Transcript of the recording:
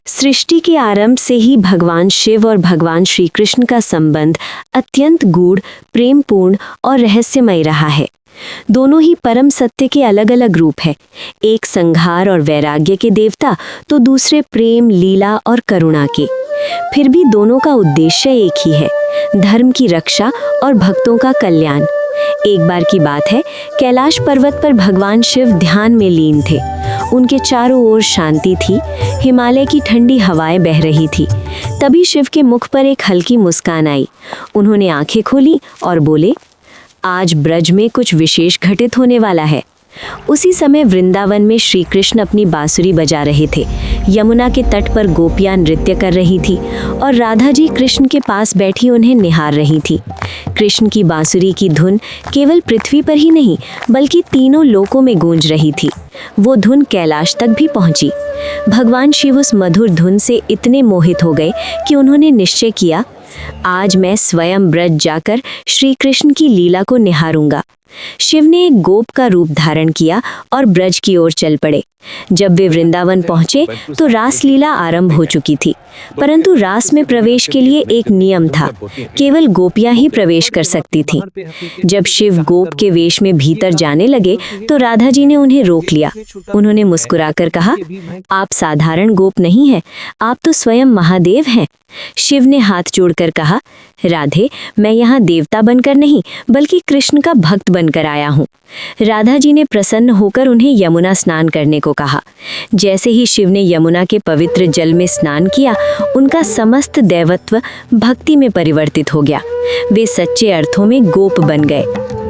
सृष्टि के आरंभ से ही भगवान शिव और भगवान श्री कृष्ण का संबंध अत्यंत गूढ़, प्रेमपूर्ण और रहस्यमय रहा है। दोनों ही परम सत्य के अलग अलग रूप है। एक संहार और वैराग्य के देवता तो दूसरे प्रेम, लीला और करुणा के। फिर भी दोनों का उद्देश्य एक ही है, धर्म की रक्षा और भक्तों का कल्याण। एक बार की बात है, कैलाश पर्वत पर भगवान शिव ध्यान में लीन थे। उनके चारों ओर शांति थी, हिमालय की ठंडी हवाएं बह रही थी। तभी शिव के मुख पर एक हल्की मुस्कान आई। उन्होंने आंखें खोली और बोले, आज ब्रज में कुछ विशेष घटित होने वाला है। उसी समय वृंदावन में श्री कृष्ण अपनी बांसुरी बजा रहे थे। यमुना के तट पर गोपियां नृत्य कर रही थी और राधा जी कृष्ण के पास बैठी उन्हें निहार रही थी। कृष्ण की बांसुरी की धुन केवल पृथ्वी पर ही नहीं बल्कि तीनों लोकों में गूंज रही थी। वो धुन कैलाश तक भी पहुंची। भगवान शिव उस मधुर धुन से इतने मोहित हो गए कि उन्होंने निश्चय किया, आज मैं स्वयं ब्रज जाकर श्री कृष्ण की लीला को निहारूंगा। शिव ने एक गोप का रूप धारण किया और ब्रज की ओर चल पड़े। जब वे वृंदावन पहुंचे तो रास लीला आरंभ हो चुकी थी, परंतु रास में प्रवेश के लिए एक नियम था, केवल गोपियां ही प्रवेश कर सकती थीं। जब शिव गोप के वेश में भीतर जाने लगे तो राधा जी ने उन्हें रोक लिया। उन्होंने मुस्कुराकर कहा, आप साधारण गोप नहीं हैं, आप तो स्वयं महादेव हैं। शिव ने हाथ जोड़कर कहा, राधे, मैं यहाँ देवता बनकर नहीं बल्कि कृष्ण का भक्त बनकर आया हूँ। राधा जी ने प्रसन्न होकर उन्हें यमुना स्नान करने को कहा। जैसे ही शिव ने यमुना के पवित्र जल में स्नान किया, उनका समस्त दैवत्व भक्ति में परिवर्तित हो गया। वे सच्चे अर्थों में गोप बन गए।